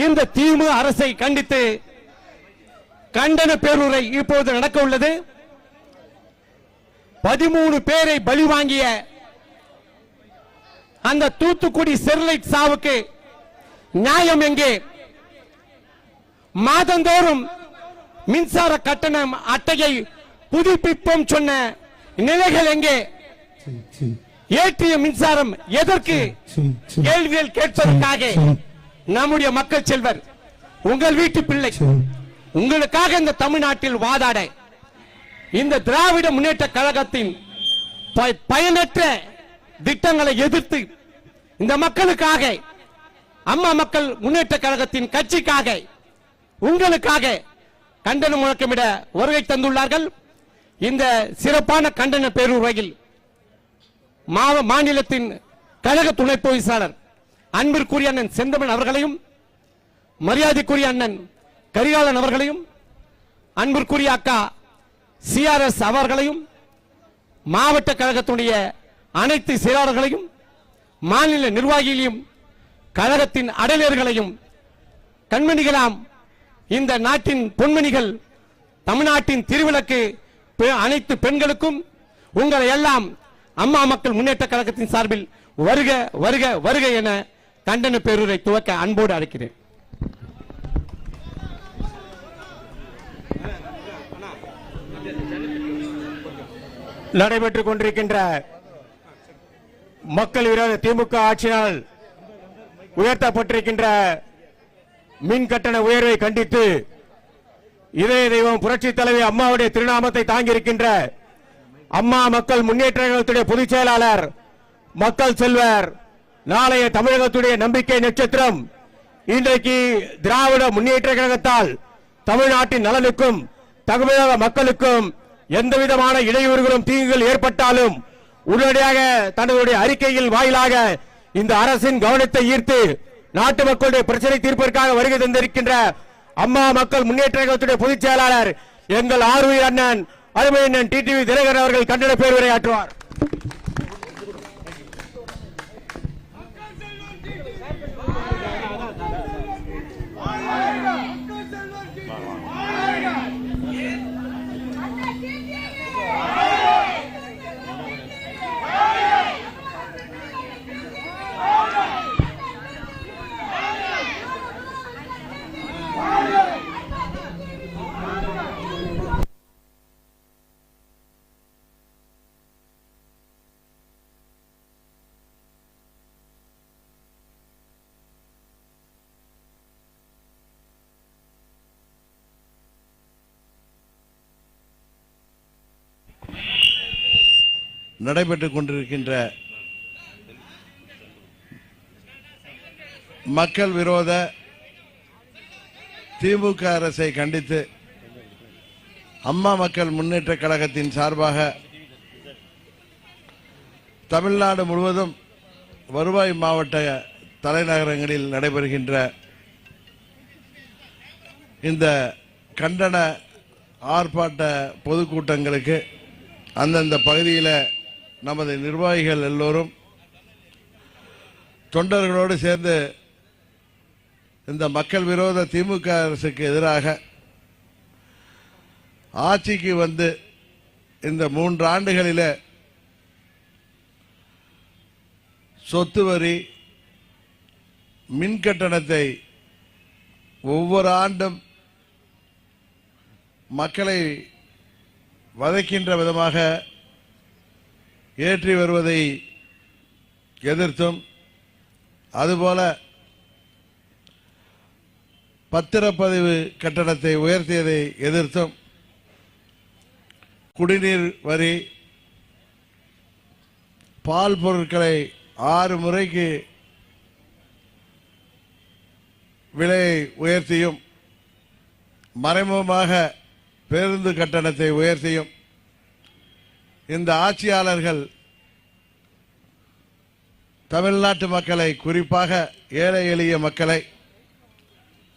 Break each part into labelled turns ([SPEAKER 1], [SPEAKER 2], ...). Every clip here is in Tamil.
[SPEAKER 1] இந்த திமுக அரசை கண்டித்து கண்டன பேருரை இப்போது நடக்க உள்ளது. 13 பேரை பலி வாங்கிய அந்த தூத்துக்குடி ஸ்டெர்லைட் சாவுக்கு நியாயம் எங்கே? மாதந்தோறும் மின்சார கட்டண அட்டையை புதுப்பிப்போம் சொன்ன நிலைகள் எங்கே? ஏற்றிய மின்சாரம் எதற்கு? கேள்விகள் கேட்பதற்காக நம்முடைய மக்கள் செல்வர் உங்கள் வீட்டு பிள்ளை உங்களுக்காக இந்த தமிழ்நாட்டில் வாதாட இந்த திராவிட முன்னேற்ற கழகத்தின் பயனற்ற திட்டங்களை எதிர்த்து இந்த மக்களுக்காக அம்மா மக்கள் முன்னேற்ற கழகத்தின் கட்சிக்காக உங்களுக்காக கண்டன முழக்கமிட வருகை தந்துள்ளார்கள். இந்த சிறப்பான கண்டன பேருரையில் மாநிலத்தின் கழக துணை பொதுச்செயலாளர் அன்பிற்குரிய அண்ணன் செந்தமன் அவர்களையும், மரியாதைக்குரிய அண்ணன் கரிகாலன் அவர்களையும், அன்பிற்குரிய அக்கா CRS அவர்களையும், மாவட்ட கழகத்துடைய அனைத்து செயலாளர்களையும், மாநில நிர்வாகிகளையும், கழகத்தின் அடையர்களையும், கண்மணிகளாம் இந்த நாட்டின் பொன்மணிகள், தமிழ்நாட்டின் திருவிளக்கு அனைத்து பெண்களுக்கும் உங்களை எல்லாம் அம்மா மக்கள் முன்னேற்ற கழகத்தின் சார்பில் வருக வருக வருக என கண்டன பேருரை துவக்க அன்போடு அழைக்கிறேன்.
[SPEAKER 2] நடைபெற்றுக் கொண்டிருக்கின்ற மக்கள் விரோத திமுக ஆட்சியால் உயர்த்தப்பட்டிருக்கின்ற மின் கட்டண உயர்வை கண்டித்து இதய தெய்வம் புரட்சி தலைவி அம்மாவுடைய திருநாமத்தை தாங்கியிருக்கின்ற அம்மா மக்கள் முன்னேற்ற கழகத்துடைய பொதுச் செயலாளர் மக்கள் செல்வர், நாளைய தமிழகத்துடைய நம்பிக்கை நட்சத்திரம், இன்றைக்கு திராவிட முன்னேற்ற கழகத்தால் தமிழ்நாட்டின் நலனுக்கும் தமிழக மக்களுக்கும் எந்தவிதமான இடையூறுகளும் தீங்குகள் ஏற்பட்டாலும் உடனடியாக தன்னுடைய அறிக்கையில் வாயிலாக இந்த அரசின் கவனத்தை ஈர்த்து நாட்டு மக்களுடைய பிரச்சனை தீர்ப்பதற்காக வருகை தந்திருக்கின்ற அம்மா மக்கள் முன்னேற்ற கழகத்துடைய பொதுச் செயலாளர் எங்கள் ஆர்வீர் அண்ணன் அருமை அண்ணன் டிடிவி தினகரன் அவர்கள் கண்டன பேருரை ஆற்றுவார்.
[SPEAKER 3] நடைபெற்றுக் கொண்டிருக்கின்ற மக்கள் விரோத திமுக அரசை கண்டித்து அம்மா மக்கள் முன்னேற்ற கழகத்தின் சார்பாக தமிழ்நாடு முழுவதும் வருவாய் மாவட்ட தலைநகரங்களில் நடைபெறுகின்ற இந்த கண்டன ஆர்ப்பாட்ட பொதுக்கூட்டங்களுக்கு அந்தந்த பகுதியில் நமது நிர்வாகிகள் எல்லோரும் தொண்டர்களோடு சேர்ந்து இந்த மக்கள் விரோத திமுக அரசுக்கு எதிராக ஆட்சிக்கு வந்து இந்த 3 ஆண்டுகளில் சொத்து வரி, மின் கட்டணத்தை ஒவ்வொரு ஆண்டும் மக்களை வதைக்கின்ற விதமாக ஏற்றி வருவதை எதிர்த்தும், அதுபோல பத்திரப்பதிவு கட்டணத்தை உயர்த்தியதை எதிர்த்தும், குடிநீர் வரி, பால் பொருட்களை 6 முறைக்கு விலையை உயர்த்தியும், மறைமுகமாக பேருந்து கட்டணத்தை உயர்த்தியும் இந்த ஆட்சியாளர்கள் தமிழ்நாட்டு மக்களை, குறிப்பாக ஏழை எளிய மக்களை,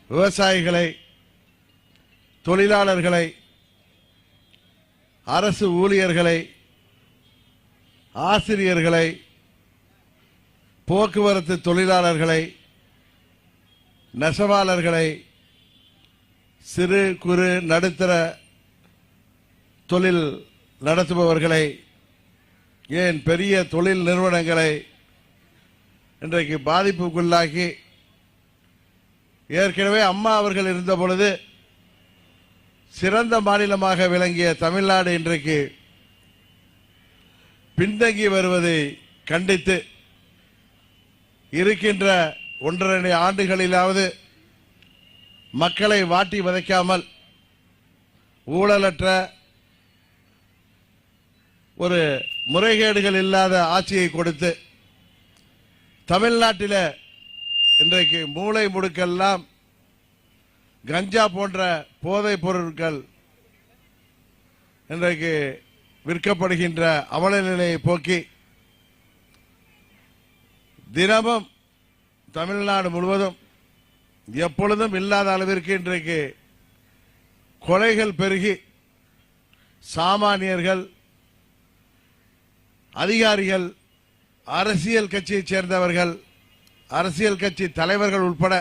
[SPEAKER 3] விவசாயிகளை, தொழிலாளர்களை, அரசு ஊழியர்களை, ஆசிரியர்களை, போக்குவரத்து தொழிலாளர்களை, நெசவாளர்களை, சிறு குறு நடுத்தர தொழில் நடத்துபவர்களை, ஏன் பெரிய தொழில் நிறுவனங்களை இன்றைக்கு பாதிப்புக்குள்ளாக்கி, ஏற்கனவே அம்மா அவர்கள் இருந்த பொழுது சிறந்த மாநிலமாக விளங்கிய தமிழ்நாடு இன்றைக்கு பின்தங்கி வருவதை கண்டித்து இருக்கின்ற 1.5 ஆண்டுகளிலாவது மக்களை வாட்டி வதைக்காமல் ஊழலற்ற ஒரு முறைகேடுகள் இல்லாத ஆட்சியை கொடுத்து தமிழ்நாட்டில் இன்றைக்கு மூளை முடுக்கெல்லாம் கஞ்சா போன்ற போதைப் பொருட்கள் இன்றைக்கு விற்கப்படுகின்ற அவல நிலையை போக்கி தினமும் தமிழ்நாடு முழுவதும் எப்பொழுதும் இல்லாத அளவிற்கு இன்றைக்கு கொலைகள் பெருகி சாமானியர்கள், அதிகாரிகள், அரசியல் கட்சியைச் சேர்ந்தவர்கள், அரசியல் கட்சி தலைவர்கள் உட்பட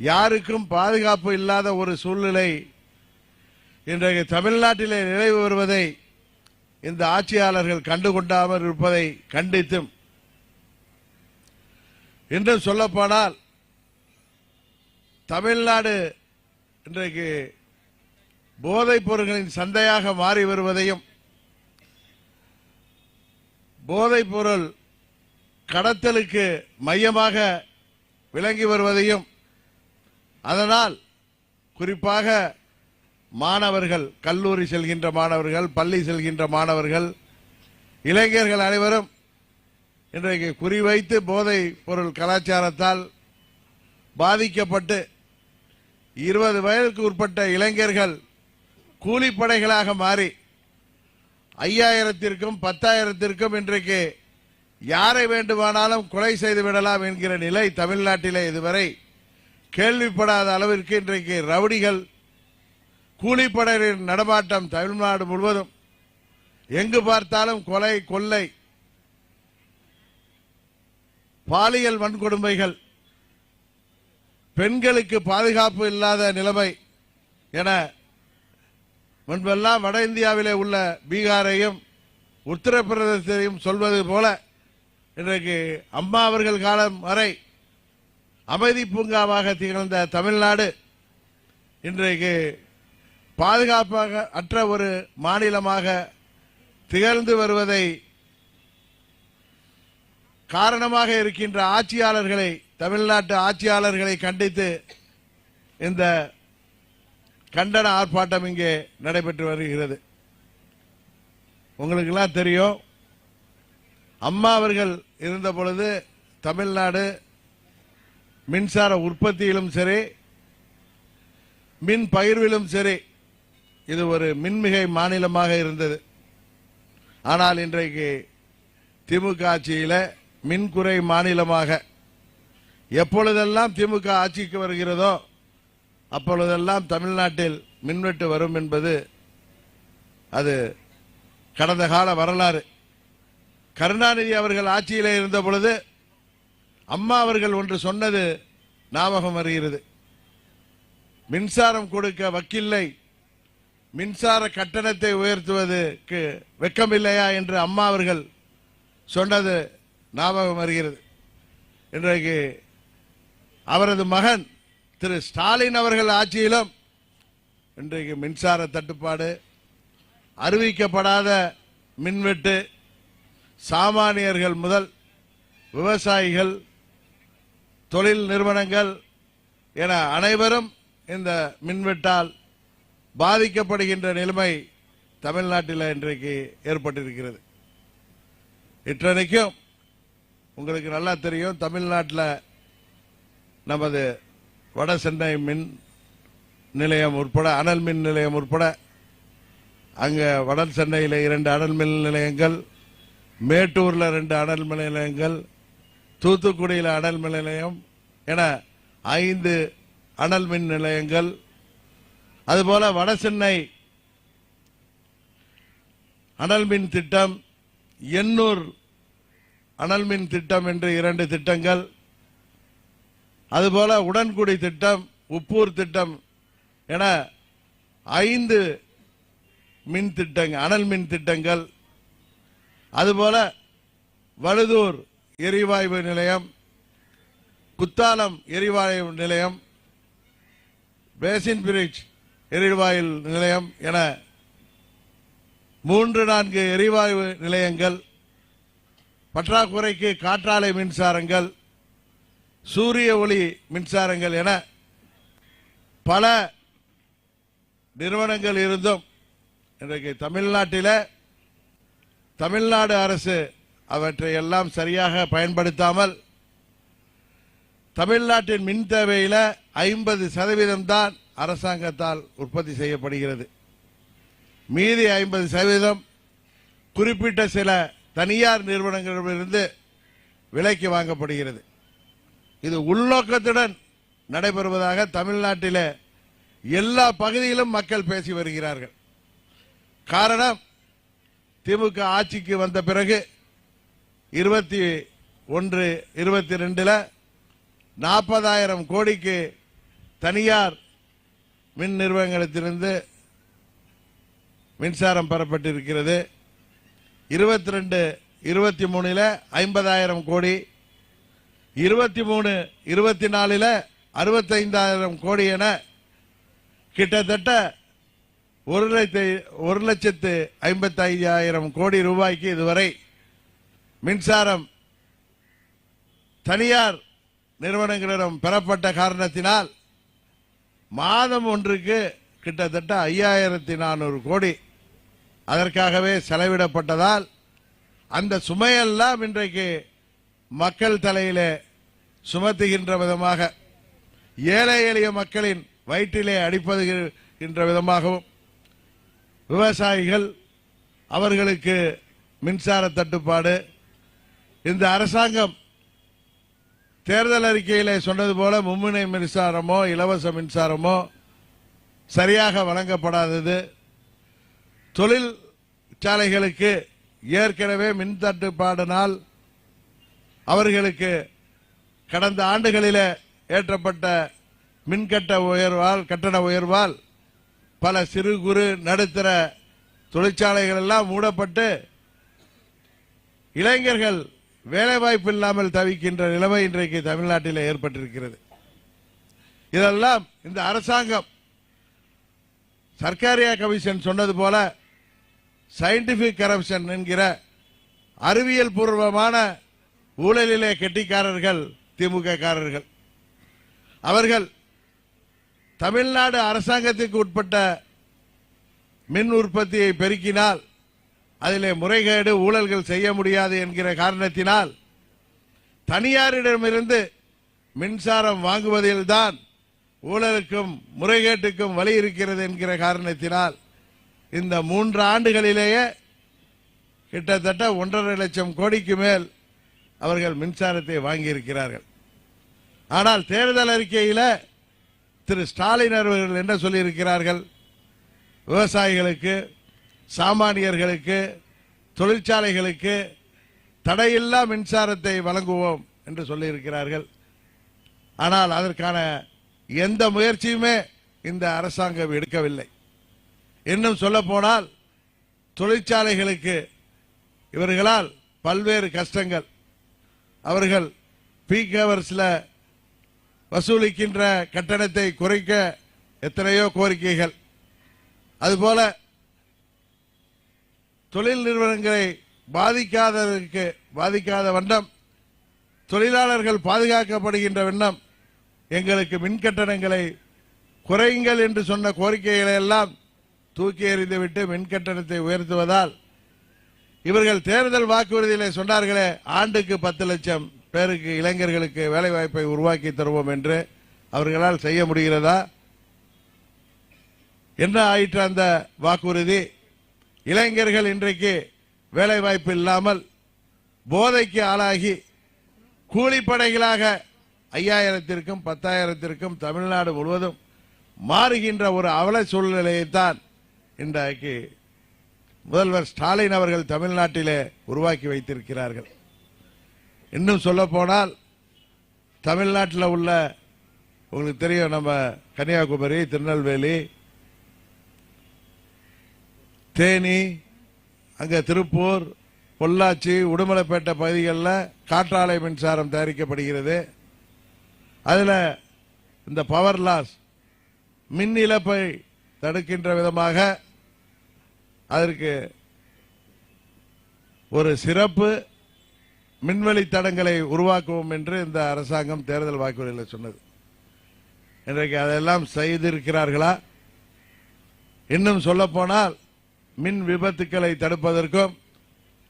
[SPEAKER 3] யாருக்கும் பாதுகாப்பு இல்லாத ஒரு சூழ்நிலை இன்றைக்கு தமிழ்நாட்டிலே நிலவி வருவதை இந்த ஆட்சியாளர்கள் கண்டுகொண்டாமல் இருப்பதை கண்டித்தும், இன்னும் சொல்லப்போனால் தமிழ்நாடு இன்றைக்கு போதைப் பொருட்களின் சந்தையாக மாறி வருவதையும், போதைப் பொருள் கடத்தலுக்கு மையமாக விளங்கி வருவதையும், அதனால் குறிப்பாக மாணவர்கள், கல்லூரி செல்கின்ற மாணவர்கள், பள்ளி செல்கின்ற மாணவர்கள், இளைஞர்கள் அனைவரும் இன்றைக்கு குறிவைத்து போதை பொருள் கலாச்சாரத்தால் பாதிக்கப்பட்டு 20 வயதுக்கு உட்பட்ட இளைஞர்கள் கூலிப்படைகளாக மாறி 5000த்திற்கும் 10,000த்திற்கும் இன்றைக்கு யாரை வேண்டுமானாலும் கொலை செய்து விடலாம் என்கிற நிலை தமிழ்நாட்டிலே இதுவரை கேள்விப்படாத அளவிற்கு இன்றைக்கு ரவுடிகள், கூலிப்படையின் நடமாட்டம் தமிழ்நாடு முழுவதும் எங்கு பார்த்தாலும் கொலை, கொள்ளை, பாலியல் வன்கொடுமைகள், பெண்களுக்கு பாதுகாப்பு இல்லாத நிலைமை என முன்பெல்லாம் வட இந்தியாவிலே உள்ள பீகாரையும் உத்தரப்பிரதேசத்தையும் சொல்வது போல இன்றைக்கு அம்மா அவர்கள் காலம் வரை அமைதி பூங்காவாக திகழ்ந்த தமிழ்நாடு இன்றைக்கு பாதுகாப்பாக அற்ற ஒரு மாநிலமாக திகழ்ந்து வருவதை காரணமாக இருக்கின்ற ஆட்சியாளர்களை, தமிழ்நாட்டு ஆட்சியாளர்களை கண்டித்து இந்த கண்டன ஆர்ப்பாட்டம் இங்கே நடைபெற்று வருகிறது. உங்களுக்கு எல்லாம் தெரியும், அம்மா அவர்கள் இருந்த பொழுது தமிழ்நாடு மின்சார உற்பத்தியிலும் சரி, மின் பகிர்விலும் சரி, இது ஒரு மின்மிகை மாநிலமாக இருந்தது. ஆனால் இன்றைக்கு திமுக ஆட்சியில் மின்குறை மாநிலமாக, எப்பொழுதெல்லாம் திமுக ஆட்சிக்கு வருகிறதோ அப்பொழுதெல்லாம் தமிழ்நாட்டில் மின்வெட்டு வரும் என்பது அது கடந்த கால வரலாறு. கருணாநிதி அவர்கள் ஆட்சியிலே இருந்த பொழுது அம்மா அவர்கள் ஒன்று சொன்னது ஞாபகம் வருகிறது. மின்சாரம் கொடுக்க வக்கில்லை, மின்சார கட்டணத்தை உயர்த்துவதற்கு வெட்கமில்லையா என்று அம்மா அவர்கள் சொன்னது ஞாபகம் வருகிறது. இன்றைக்கு அவரது மகன் திரு ஸ்டாலின் அவர்கள் ஆட்சியிலும் இன்றைக்கு மின்சார தட்டுப்பாடு, அறிவிக்கப்படாத மின்வெட்டு, சாமானியர்கள் முதல் விவசாயிகள், தொழில் நிறுவனங்கள் என அனைவரும் இந்த மின்வெட்டால் பாதிக்கப்படுகின்ற நிலைமை தமிழ்நாட்டில் இன்றைக்கு ஏற்பட்டிருக்கிறது. இத்தனைக்கும் உங்களுக்கு நல்லா தெரியும், தமிழ்நாட்டில் நமது வட சென்னை மின் நிலையம் உட்பட, அனல் மின் நிலையம் உட்பட, அங்கே வட சென்னையில் 2 அனல் மின் நிலையங்கள், மேட்டூரில் 2 அனல் மின் நிலையங்கள், தூத்துக்குடியில் அனல் மின் நிலையம் என 5 அனல் மின் நிலையங்கள், அதுபோல வட சென்னை அனல் மின் திட்டம், எண்ணூர் அனல் மின் திட்டம் என்று 2 திட்டங்கள், அதுபோல உடன்குடி திட்டம், உப்பூர் திட்டம் என 5 மின் திட்டங்கள், அனல் மின் திட்டங்கள், அதுபோல வழுதூர் எரிவாயு நிலையம், குத்தாலம் எரிவாயு நிலையம், பேசின் பிரிட்ஜ் எரிவாயு நிலையம் என 3-4 எரிவாயு நிலையங்கள், பற்றாக்குறைக்கு காற்றாலை மின்சாரங்கள், சூரிய ஒளி மின்சாரங்கள் என பல நிறுவனங்கள் இருந்தும் இன்றைக்கு தமிழ்நாட்டில் தமிழ்நாடு அரசு அவற்றை எல்லாம் சரியாக பயன்படுத்தாமல் தமிழ்நாட்டின் மின் தேவையில 50% தான் அரசாங்கத்தால் உற்பத்தி செய்யப்படுகிறது. மீதி 50% குறிப்பிட்ட சில தனியார் நிறுவனங்களிலிருந்து விலைக்கு வாங்கப்படுகிறது. இது உள்நோக்கத்துடன் நடைபெறுவதாக தமிழ்நாட்டில் எல்லா பகுதியிலும் மக்கள் பேசி வருகிறார்கள். காரணம், திமுக ஆட்சிக்கு வந்த பிறகு 21-22 40,000 கோடிக்கு தனியார் மின் நிறுவனங்களிலிருந்து மின்சாரம் பெறப்பட்டிருக்கிறது. 22-23 50,000 கோடி, 23-24 65,000 கோடி என கிட்டத்தட்ட 1,55,000 கோடி ரூபாய்க்கு இதுவரை மின்சாரம் தனியார் நிறுவனங்களிடம் பெறப்பட்ட காரணத்தினால் மாதம் ஒன்றுக்கு கிட்டத்தட்ட 5,400 கோடி அதற்காகவே செலவிடப்பட்டதால் அந்த சுமையெல்லாம் இன்றைக்கு மக்கள் தலையிலே சுமத்துகின்ற விதமாக, ஏழை எளிய மக்களின் வயிற்றிலே அடிப்பதுகின்ற விதமாகவும், விவசாயிகள் அவர்களுக்கு மின்சார தட்டுப்பாடு, இந்த அரசாங்கம் தேர்தல் அறிக்கையிலே சொன்னது போல மும்முனை மின்சாரமோ இலவச மின்சாரமோ சரியாக வழங்கப்படாதது, தொழிற்சாலைகளுக்கு ஏற்கனவே மின் தட்டுப்பாடினால் அவர்களுக்கு கடந்த ஆண்டுகளில் ஏற்றப்பட்ட கட்டண உயர்வால் பல சிறு குறு நடுத்தர தொழிற்சாலைகள் எல்லாம் மூடப்பட்டு இளைஞர்கள் வேலைவாய்ப்பு இல்லாமல் தவிக்கின்ற நிலைமை இன்றைக்கு தமிழ்நாட்டில் ஏற்பட்டிருக்கிறது. இதெல்லாம் இந்த அரசாங்கம் சர்க்காரியா கமிஷன் சொன்னது போல சயின்டிபிக் கரப்ஷன் என்கிற அறிவியல் பூர்வமான ஊழலிலே கெட்டிக்காரர்கள் திமுக காரர்கள். அவர்கள் தமிழ்நாடு அரசாங்கத்திற்கு உட்பட்ட மின் உற்பத்தியை பெருக்கினால் அதிலே முறைகேடு ஊழல்கள் செய்ய முடியாது என்கிற காரணத்தினால் தனியாரிடமிருந்து மின்சாரம் வாங்குவதில்தான் ஊழலுக்கும் முறைகேட்டுக்கும் வழி இருக்கிறது என்கிற காரணத்தினால் இந்த 3 ஆண்டுகளிலேயே கிட்டத்தட்ட 1.5 லட்சம் கோடிக்கு மேல் அவர்கள் மின்சாரத்தை வாங்கியிருக்கிறார்கள். ஆனால் தேர்தல் அறிக்கையில் திரு ஸ்டாலின் அவர்கள் என்ன சொல்லியிருக்கிறார்கள்? விவசாயிகளுக்கு, சாமானியர்களுக்கு, தொழிற்சாலைகளுக்கு தடையில்லா மின்சாரத்தை வழங்குவோம் என்று சொல்லியிருக்கிறார்கள். ஆனால் அதற்கான எந்த முயற்சியுமே இந்த அரசாங்கம் எடுக்கவில்லை. இன்னும் சொல்ல போனால் தொழிற்சாலைகளுக்கு இவர்களால் பல்வேறு கஷ்டங்கள். அவர்கள் பீக் ஹவர்ஸ்ல வசூலிக்கின்ற கட்டணத்தை குறைக்க எத்தனையோ கோரிக்கைகள், அதுபோல தொழில் நிறுவனங்களை பாதிக்காத வண்ணம் தொழிலாளர்கள் பாதுகாக்கப்படுகின்ற வண்ணம் எங்களுக்கு மின் கட்டணங்களை குறையுங்கள் என்று சொன்ன கோரிக்கைகளை எல்லாம் தூக்கி எறிந்துவிட்டு மின் கட்டணத்தை உயர்த்துவதால் இவர்கள் தேர்தல் வாக்குறுதியிலே சொன்னார்களே ஆண்டுக்கு 10 லட்சம் பேருக்கு இளைஞர்களுக்கு வேலை வாய்ப்பை உருவாக்கி தருவோம் என்று அவர்களால் செய்ய முடிகிறதா? என்ன ஆயிற்று அந்த வாக்குறுதி? இளைஞர்கள் இன்றைக்கு வேலை வாய்ப்பு இல்லாமல் போதைக்கு ஆளாகி கூலிப்படைகளாக 5,000த்திற்கும் 10,000த்திற்கும் தமிழ்நாடு முழுவதும் மாறுகின்ற ஒரு அவல சூழ்நிலையைத்தான் இன்றைக்கு முதல்வர் ஸ்டாலின் அவர்கள் தமிழ்நாட்டிலே உருவாக்கி வைத்திருக்கிறார்கள். இன்னும் சொல்ல போனால் தமிழ்நாட்டில் உள்ள உங்களுக்கு தெரியும், நம்ம கன்னியாகுமரி, திருநெல்வேலி, தேனி, அங்க திருப்பூர், பொள்ளாச்சி, உடுமலைப்பேட்டை பகுதிகளில் காற்றாலை மின்சாரம் தயாரிக்கப்படுகிறது. அதுல இந்த பவர் லாஸ், மின் இழப்பை தடுக்கின்ற விதமாக அதற்கு ஒரு சிறப்பு மின்வெளி தடங்களை உருவாக்குவோம் என்று இந்த அரசாங்கம் தேர்தல் வாக்குறுதியில் சொன்னது. இன்றைக்கு அதெல்லாம் செய்திருக்கிறார்களா? இன்னும் சொல்ல போனால் மின் விபத்துக்களை தடுப்பதற்கும்,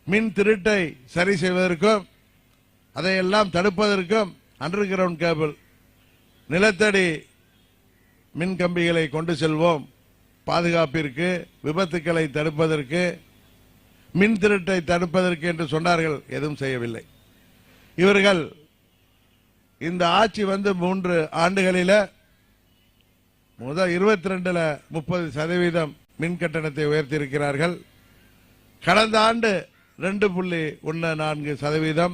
[SPEAKER 3] மின் திருட்டை சரி செய்வதற்கும், அதையெல்லாம் தடுப்பதற்கும் அண்டர் கிரவுண்ட் கேபிள், நிலத்தடி மின் கம்பிகளை கொண்டு செல்வோம். பாதுகாப்பிற்கு, விபத்துக்களை தடுப்பதற்கு, மின் திருட்டை தடுப்பதற்கு என்று சொன்னார்கள். எதுவும் செய்யவில்லை. இவர்கள் இந்த ஆட்சி வந்து 3 ஆண்டுகளில முதல் 22ல் 30% மின் கட்டணத்தை உயர்த்தி இருக்கிறார்கள். கடந்த ஆண்டு 2.14%,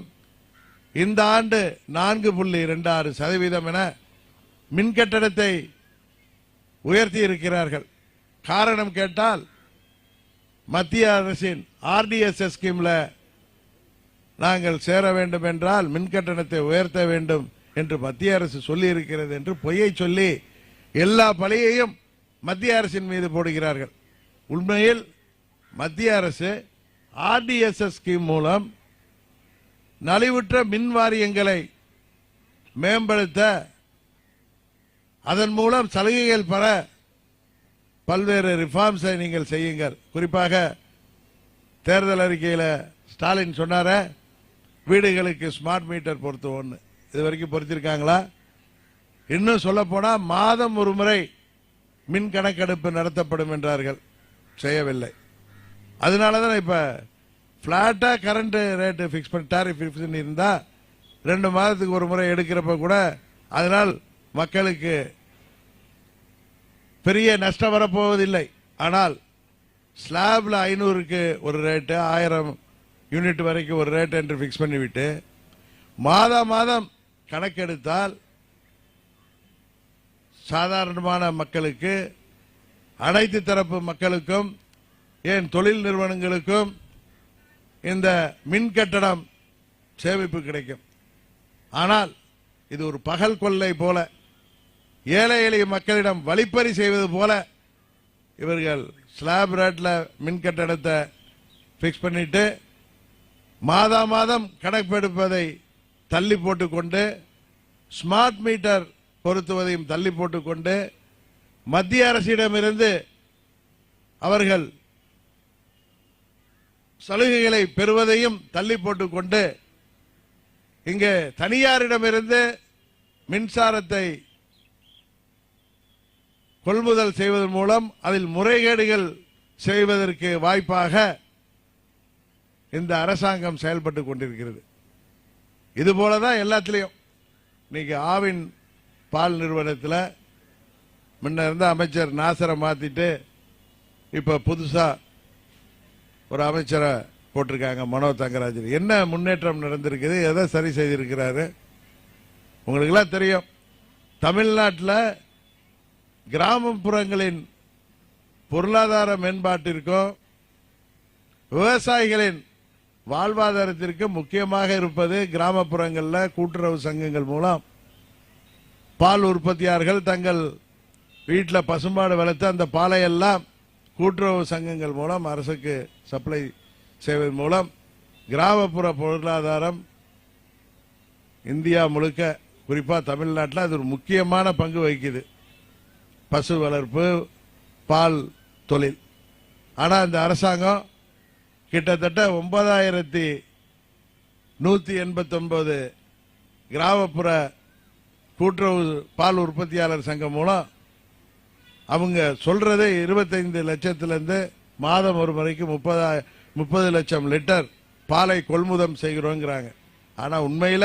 [SPEAKER 3] இந்த ஆண்டு 4.26% என மின் கட்டணத்தை உயர்த்தி இருக்கிறார்கள். காரணம் கேட்டால் மத்திய அரசின் ஆர்டிஎஸ்எஸ் ஸ்கீம்ல நாங்கள் சேர வேண்டும் என்றால் மின் கட்டணத்தை உயர்த்த வேண்டும் என்று மத்திய அரசு சொல்லி இருக்கிறது என்று பொய்யை சொல்லி எல்லா பழியையும் மத்திய அரசின் மீது போடுகிறார்கள். உண்மையில் மத்திய அரசு ஆர்டிஎஸ்எஸ் ஸ்கீம் மூலம் நலிவுற்ற மின் வாரியங்களை மேம்படுத்த, அதன் மூலம் சலுகைகள் பெற பல்வேறு ரிஃபார்ம்ஸை நீங்கள் செய்யுங்கள். குறிப்பாக தேர்தல் அறிக்கையில் ஸ்டாலின் சொன்னார வீடுகளுக்கு ஸ்மார்ட் மீட்டர் பொருத்துவோம்னு. இது வரைக்கும் பொருத்திருக்காங்களா? இன்னும் சொல்ல போனா மாதம் ஒரு முறை மின் கணக்கெடுப்பு நடத்தப்படும் என்றார்கள். செய்யவில்லை. அதனாலதான் இப்ப பிளாட்டா கரண்ட் ரேட்டு பிக்ஸ் பண்ணி டாரிஃப் பிக்ஸ் பண்ணி இருந்தா 2 மாதத்துக்கு ஒரு முறை எடுக்கிறப்ப கூட அதனால் மக்களுக்கு பெரிய நஷ்டம் வரப்போவதில்லை. ஆனால் ஸ்லாப்ல 500க்கு ஒரு ரேட்டு, 1000 யூனிட் வரைக்கும் ஒரு ரேட் என்று பிக்ஸ் பண்ணிவிட்டு மாதம் கணக்கெடுத்தால் சாதாரணமான மக்களுக்கு, அனைத்து தரப்பு மக்களுக்கும், ஏன் தொழில் நிறுவனங்களுக்கும் இந்த மின் கட்டணம் சேமிப்பு கிடைக்கும். ஆனால் இது ஒரு பகல் கொள்ளை போல, ஏழை எளிய மக்களிடம் வழிப்பறி செய்வது போல இவர்கள் ஸ்லாப் ரேட்ல மின் கட்டணத்தை பிக்ஸ் பண்ணிட்டு மாதம் கணக்கெடுப்பதை தள்ளி போட்டுக்கொண்டு, ஸ்மார்ட் மீட்டர் பொருத்துவதையும் தள்ளி போட்டுக்கொண்டு, மத்திய அரசிடமிருந்து அவர்கள் சலுகைகளை பெறுவதையும் தள்ளி போட்டுக்கொண்டு, இங்கே தனியாரிடமிருந்து மின்சாரத்தை கொள்முதல் செய்வதன் மூலம் அதில் முறைகேடுகள் செய்வதற்கு வாய்ப்பாக இந்த அரசாங்கம் செயல்பட்டு கொண்டிருக்கிறது. இதுபோலதான் எல்லாத்திலையும். இன்னைக்கு ஆவின் பால் நிறுவனத்தில் முன்ன இருந்த அமைச்சர் நாசரை மாத்திட்டு இப்ப புதுசா ஒரு அமைச்சரை போட்டிருக்காங்க, மனோ தங்கராஜன். என்ன முன்னேற்றம் நடந்திருக்குது? எதை சரி செய்திருக்கிறாரு? உங்களுக்கு எல்லாம் தெரியும். தமிழ்நாட்டில் கிராமப்புறங்களின் பொருளாதார மேம்பாட்டிற்கும் விவசாயிகளின் வாழ்வாதாரத்திற்கு முக்கியமாக இருப்பது கிராமப்புறங்களில் கூட்டுறவு சங்கங்கள் மூலம் பால் உற்பத்தியாளர்கள் தங்கள் வீட்டில் பசுமாடு வளர்த்து அந்த பாலை எல்லாம் கூட்டுறவு சங்கங்கள் மூலம் அரசுக்கு சப்ளை செய்வதன் மூலம் கிராமப்புற பொருளாதாரம் இந்தியா முழுக்க, குறிப்பா தமிழ்நாட்டில் அது ஒரு முக்கியமான பங்கு வகிக்குது. பசு வளர்ப்பு, பால் தொழில். ஆனா இந்த அரசாங்கம் கிட்டத்தட்ட 9189 கிராமப்புற கூட்டுறவு பால் உற்பத்தியாளர் சங்கம் மூலம் அவங்க சொல்றதை 25 லட்சத்திலிருந்து மாதம் ஒரு முறைக்கு 30 லட்சம் லிட்டர் பாலை கொள்முதல் செய்கிறோங்கிறாங்க. ஆனா உண்மையில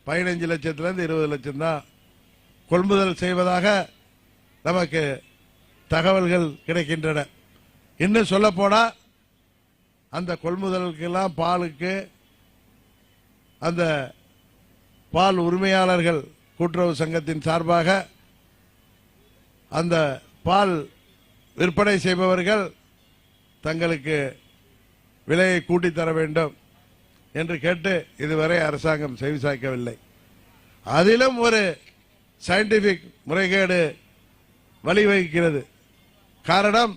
[SPEAKER 3] 15 லட்சத்திலிருந்து 20 லட்சம் தான் கொள்முதல் செய்வதாக நமக்கு தகவல்கள் கிடைக்கின்றன. இன்னும் சொல்ல போனா அந்த கொள்முதலுக்கெல்லாம் பாலுக்கு அந்த பால் உரிமையாளர்கள் கூட்டுறவு சங்கத்தின் சார்பாக அந்த பால் விற்பனை செய்பவர்கள் தங்களுக்கு விலையை கூட்டி தர வேண்டும் என்று கேட்டு இதுவரை அரசாங்கம் செவிசாய்க்கவில்லை. அதிலும் ஒரு சயின்டிபிக் முறைகேடு வழிவகுக்கிறது. காரணம்,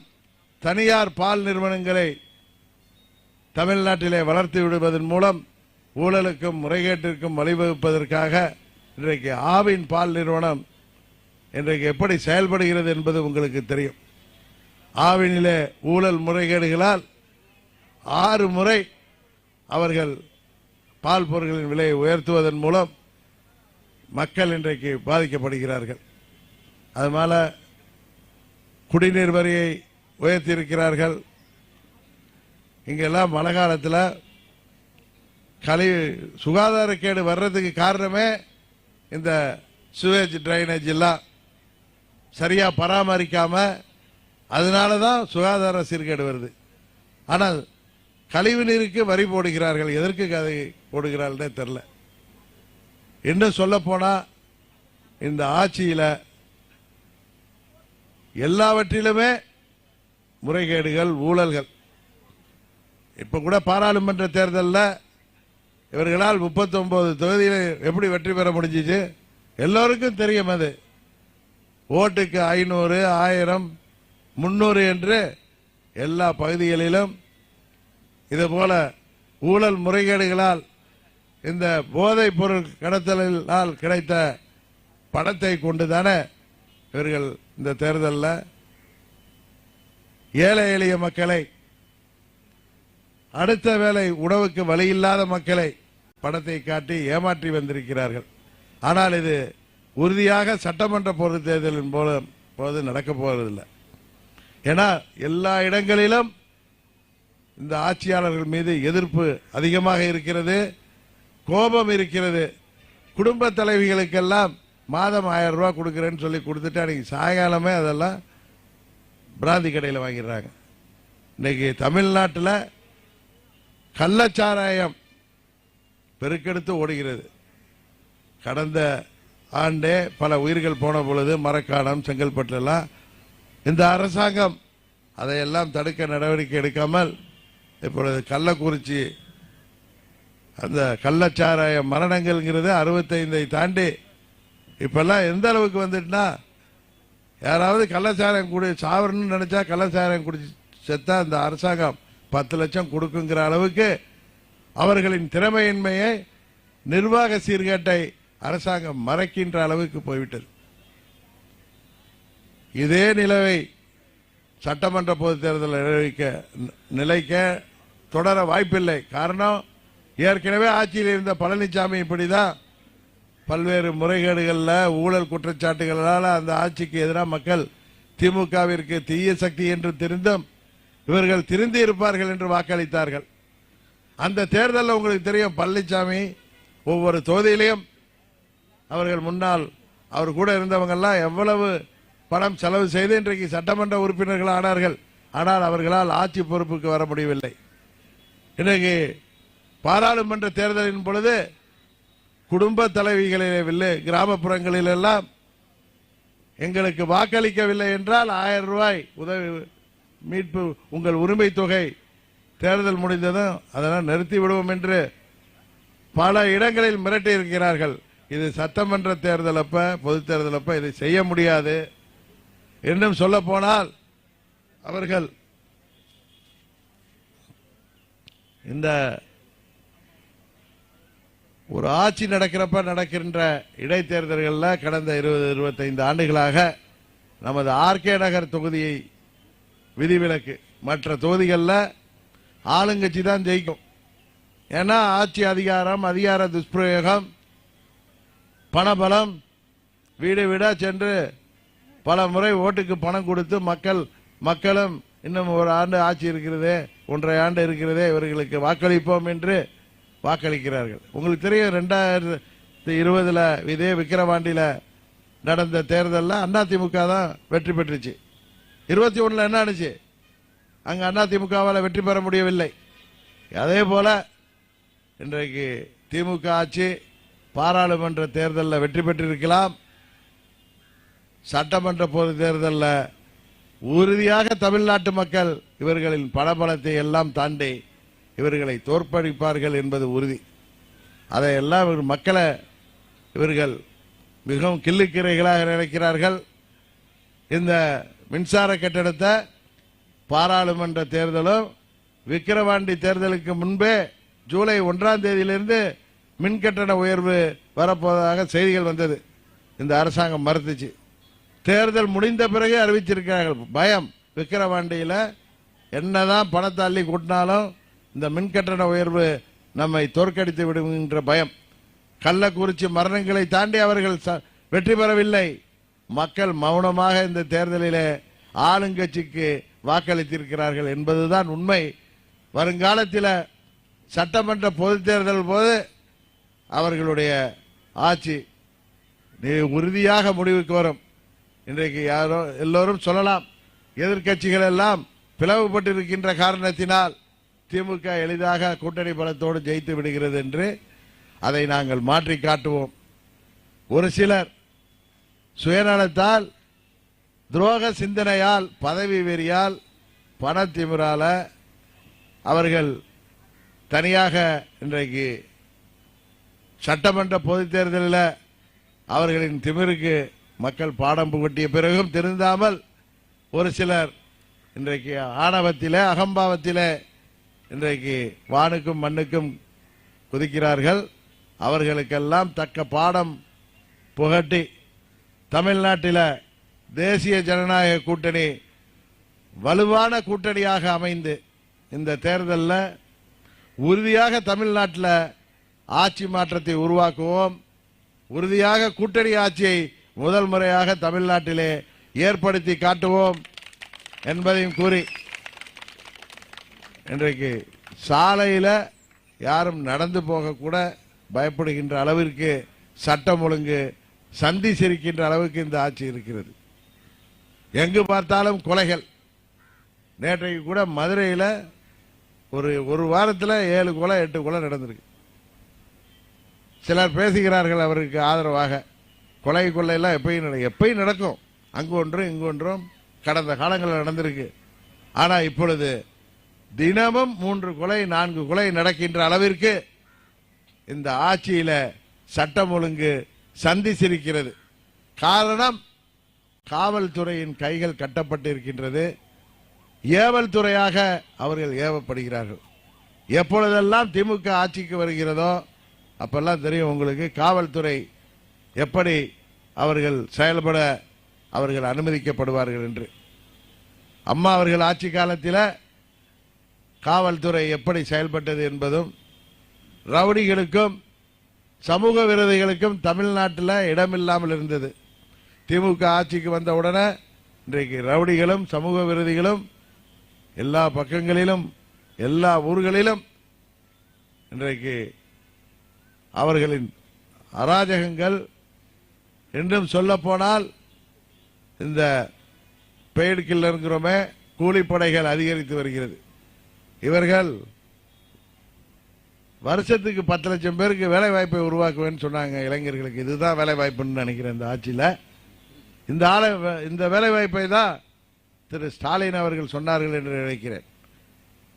[SPEAKER 3] தனியார் பால் நிறுவனங்களை தமிழ்நாட்டிலே வளர்த்து விடுவதன் மூலம் ஊழலுக்கும் முறைகேட்டிற்கும் வழிவகுப்பதற்காக இன்றைக்கு ஆவின் பால் நிறுவனம் இன்றைக்கு எப்படி செயல்படுகிறது என்பது உங்களுக்கு தெரியும். ஆவினிலே ஊழல் முறைகேடுகளால் 6 முறை அவர்கள் பால் பொருட்களின் விலையை உயர்த்துவதன் மூலம் மக்கள் இன்றைக்கு பாதிக்கப்படுகிறார்கள். அதனால குடிநீர் வரியை உயர்த்தியிருக்கிறார்கள். இங்கெல்லாம் மழை காலத்தில் சுகாதாரக்கேடு வர்றதுக்கு காரணமே இந்த சுவேஜ் டிரைனேஜ் எல்லாம் சரியா பராமரிக்காம, அதனால தான் சுகாதார சீர்கேடு வருது. ஆனால் கழிவு நீருக்கு வரி போடுகிறார்கள். எதற்கு அதை போடுகிறார்கள்னே தெரியல. இன்னும் சொல்ல போனா இந்த ஆட்சியில் எல்லாவற்றிலுமே முறைகேடுகள், ஊழல்கள். இப்ப கூட பாராளுமன்ற தேர்தலில் இவர்களால் 39 தொகுதியில் எப்படி வெற்றி பெற முடிஞ்சிச்சு எல்லோருக்கும் தெரியும். அது ஓட்டுக்கு 500, 1000, 300 என்று எல்லா பகுதிகளிலும் இதுபோல ஊழல் முறைகேடுகளால் இந்த போதைப் பொருள் கடத்தலால் கிடைத்த பணத்தை கொண்டுதானே இவர்கள் இந்த தேர்தலில் ஏழை எளிய மக்களை, அடுத்த வேளை உணவுக்கு வழி இல்லாத மக்களை பணத்தை காட்டி ஏமாற்றி வந்திருக்கிறார்கள். ஆனால் இது உறுதியாக சட்டமன்ற பொது தேர்தலின் போது நடக்க போவதில்லை. ஏன்னா எல்லா இடங்களிலும் இந்த ஆட்சியாளர்கள் மீது எதிர்ப்பு அதிகமாக இருக்கிறது, கோபம் இருக்கிறது. குடும்ப தலைவிகளுக்கெல்லாம் மாதம் 1000 ரூபாய் கொடுக்கிறேன்னு சொல்லி கொடுத்துட்டு அன்னைக்கு சாயங்காலமே அதெல்லாம் பிராந்தி கடையில் வாங்கிடுறாங்க. இன்னைக்கு தமிழ்நாட்டில் கள்ளச்சாராயம் பெருக்கெடுத்து ஓடுகிறது. கடந்த ஆண்டே பல உயிர்கள் போன பொழுது மரக்காணம், செங்கல்பட்டுலாம் இந்த அரசாங்கம் அதையெல்லாம் தடுக்க நடவடிக்கை எடுக்காமல் இப்பொழுது கள்ளக்குறிச்சி அந்த கள்ளச்சாராய மரணங்கள்ங்கிறது 65 தாண்டி இப்பெல்லாம் எந்த அளவுக்கு வந்துட்டுனா, யாராவது கள்ளச்சாராயம் குடி சாவரணும்னு நினைச்சா கள்ளச்சாராயம் குடிச்சு செத்தா இந்த அரசாங்கம் 10 லட்சம் கொடுக்குங்கிற அளவுக்கு அவர்களின் திறமையின்மையை, நிர்வாக சீர்கேட்டை அரசாங்கம் மறைக்கின்ற அளவுக்கு போய்விட்டது. இதே நிலவை சட்டமன்ற பொது தேர்தல் நிலைக்க தொடர வாய்ப்பில்லை. காரணம், ஏற்கனவே ஆட்சியில் இருந்த பழனிசாமி இப்படிதான் பல்வேறு முறைகேடுகளில் ஊழல் குற்றச்சாட்டுகளால் அந்த ஆட்சிக்கு எதிராக மக்கள் திமுகவிற்கு தீய சக்தி என்று தெரிந்தும் இவர்கள் திருந்தி இருப்பார்கள் என்று வாக்களித்தார்கள். அந்த தேர்தலில் உங்களுக்கு தெரியும், பழனிசாமி ஒவ்வொரு தொகுதியிலையும் அவர்கள் முன்னால் அவர் கூட இருந்தவங்க எல்லாம் எவ்வளவு பணம் செலவு செய்து இன்றைக்கு சட்டமன்ற உறுப்பினர்கள் ஆனார்கள். ஆனால் அவர்களால் ஆட்சி பொறுப்புக்கு வர முடியவில்லை. இன்றைக்கு பாராளுமன்ற தேர்தலின் பொழுது குடும்ப தலைவிகளிலே கிராமப்புறங்களில் எல்லாம் எங்களுக்கு வாக்களிக்கவில்லை என்றால் 1000 ரூபாய் உதவி மீட்பு உங்கள் உரிமை தொகை தேர்தல் முடிந்ததும் அதெல்லாம் நிறுத்தி விடுவோம் என்று பல இடங்களில் மிரட்டி இருக்கிறார்கள். இது சட்டமன்ற தேர்தல் அப்ப, பொது தேர்தல் அப்ப இதை செய்ய முடியாது. இன்னும் சொல்ல போனால் அவர்கள் இந்த ஒரு ஆட்சி நடக்கின்ற இடைத்தேர்தல்களில் கடந்த 20-25 ஆண்டுகளாக நமது ஆர்கே நகர் தொகுதியை விதிவிலக்கு, மற்ற தொகுதிகளில் ஆளுங்கட்சி தான் ஜெயிக்கும். ஏன்னா ஆட்சி அதிகாரம், அதிகார துஷ்பிரயோகம், பணபலம், வீடு வீடா சென்று பல முறை ஓட்டுக்கு பணம் கொடுத்து மக்களும் இன்னும் ஒரு ஆண்டு ஆட்சி இருக்கிறதே, 1.5 ஆண்டு இருக்கிறதே, இவர்களுக்கு வாக்களிப்போம் என்று வாக்களிக்கிறார்கள். உங்களுக்கு தெரியும், 2020 இதே விக்கிரவாண்டியில் நடந்த தேர்தலில் அதிமுக தான் வெற்றி பெற்றுச்சு. 21 என்ன ஆனிச்சு? அங்க அதிமுகவால் வெற்றி பெற முடியவில்லை. அதே போல இன்றைக்கு திமுக ஆட்சி பாராளுமன்ற தேர்தலில் வெற்றி பெற்றிருக்கலாம். சட்டமன்ற பொது தேர்தலில் உறுதியாக தமிழ்நாட்டு மக்கள் இவர்களின் பணபலத்தை எல்லாம் தாண்டி இவர்களை தோற்கடிப்பார்கள் என்பது உறுதி. அதையெல்லாம் மக்களை இவர்கள் மிகவும் கிள்ளுக்கிரைகளாக நினைக்கிறார்கள். இந்த மின்சார கட்டணத்தை பாராளுமன்ற தேர்தலும் விக்கிரவாண்டி தேர்தலுக்கு முன்பே ஜூலை 1ஆம் தேதியிலிருந்து மின்கட்டண உயர்வு வரப்போவதாக செய்திகள் வந்தது. இந்த அரசாங்கம் மறுத்துச்சு. தேர்தல் முடிந்த பிறகு அறிவிச்சிருக்கிறார்கள். பயம், விக்கிரவாண்டியில் என்னதான் பணத்தை அள்ளி கூட்டினாலும் இந்த மின்கட்டண உயர்வு நம்மை தோற்கடித்து விடுகின்ற பயம். கள்ளக்குறிச்சி மரணங்களை தாண்டி அவர்கள் வெற்றி பெறவில்லை. மக்கள் மௌனமாக இந்த தேர்தலிலே ஆளுங்கட்சிக்கு வாக்களித்திருக்கிறார்கள் என்பதுதான் உண்மை. வருங்காலத்தில் சட்டமன்ற பொது தேர்தல் போது அவர்களுடைய ஆட்சி உறுதியாக முடிவுக்கு வரும். இன்றைக்கு எல்லோரும் சொல்லலாம், எதிர்க்கட்சிகள் எல்லாம் பிளவுபட்டிருக்கின்ற காரணத்தினால் திமுக எளிதாக கூட்டணி பலத்தோடு ஜெயித்து விடுகிறது என்று. அதை நாங்கள் மாற்றி காட்டுவோம். ஒரு சிலர் சுயநலத்தால், துரோக சிந்தனையால், பதவி வெறியால், பணத்திமிரால அவர்கள் தனியாக இன்றைக்கு சட்டமன்ற பொது தேர்தலில் அவர்களின் திமிருக்கு மக்கள் பாடம் புகட்டிய பிறகும் திருந்தாமல் ஒரு சிலர் இன்றைக்கு ஆணவத்திலே, அகம்பாவத்திலே இன்றைக்கு வானுக்கும் மண்ணுக்கும் குதிக்கிறார்கள். அவர்களுக்கெல்லாம் தக்க பாடம் புகட்டி தமிழ்நாட்டில் தேசிய ஜனநாயக கூட்டணி வலுவான கூட்டணியாக அமைந்து இந்த தேர்தலில் உறுதியாக தமிழ்நாட்டில் ஆட்சி மாற்றத்தை உருவாக்குவோம். உறுதியாக கூட்டணி ஆட்சியை முதல் முறையாக தமிழ்நாட்டிலே ஏற்படுத்தி காட்டுவோம் என்பதையும் கூறி, இன்றைக்கு சாலையில் யாரும் நடந்து போக கூட பயப்படுகின்ற அளவிற்கு சட்டம் ஒழுங்கு சந்தி சிரிக்கின்ற அளவுக்கு இந்த ஆட்சி இருக்கிறது. எங்கு பார்த்தாலும் கொலைகள். நேற்றைக்கு கூட மதுரையில் ஒரு வாரத்தில் 7 கொலை 8 கொலை நடந்திருக்கு. சிலர் பேசுகிறார்கள் அவருக்கு ஆதரவாக. கொலை கொள்ளையெல்லாம் எப்பயும் நடக்கும். அங்கு ஒன்றும் இங்கு ஒன்றும் கடந்த காலங்களில் நடந்திருக்கு. ஆனால் இப்பொழுது தினமும் 3 கொலை 4 கொலை நடக்கின்ற அளவிற்கு இந்த ஆட்சியில் சட்டம் ஒழுங்கு சந்தி சிரிக்கிறது. காரணம், காவல்துறையின் கைகள் கட்டப்பட்டிருக்கின்றது. ஏவல் துறையாக அவர்கள் ஏவப்படுகிறார்கள். எப்பொழுதெல்லாம் திமுக ஆட்சிக்கு வருகிறதோ அப்பெல்லாம் தெரியும் உங்களுக்கு காவல்துறை எப்படி அவர்கள் செயல்பட அவர்கள் அனுமதிக்கப்படுவார்கள் என்று. அம்மா அவர்கள் ஆட்சி காலத்தில் காவல்துறை எப்படி செயல்பட்டது என்பதும், ரவுடிகளுக்கும் சமூக விரோதிகளுக்கும் தமிழ்நாட்டில் இடமில்லாமல் இருந்தது. திமுக ஆட்சிக்கு வந்த உடனே இன்றைக்கு ரவுடிகளும் சமூக விரோதிகளும் எல்லா பக்கங்களிலும் எல்லா ஊர்களிலும் இன்றைக்கு அவர்களின் அராஜகங்கள், என்றும் சொல்ல போனால் இந்த பெய்டு கில்லருங்கிறோமே, கூலிப்படைகள் அதிகரித்து வருகிறது. இவர்கள் வருஷத்துக்கு 10 லட்சம் பேருக்கு வேலை வாய்ப்பை உருவாக்குவேன்னு சொன்னாங்க இளைஞர்களுக்கு. இதுதான் வேலை வாய்ப்புன்னு நினைக்கிறேன் இந்த ஆட்சியில். இந்த வேலை வாய்ப்பை தான் திரு ஸ்டாலின் அவர்கள் சொன்னார்கள் என்று நினைக்கிறேன்.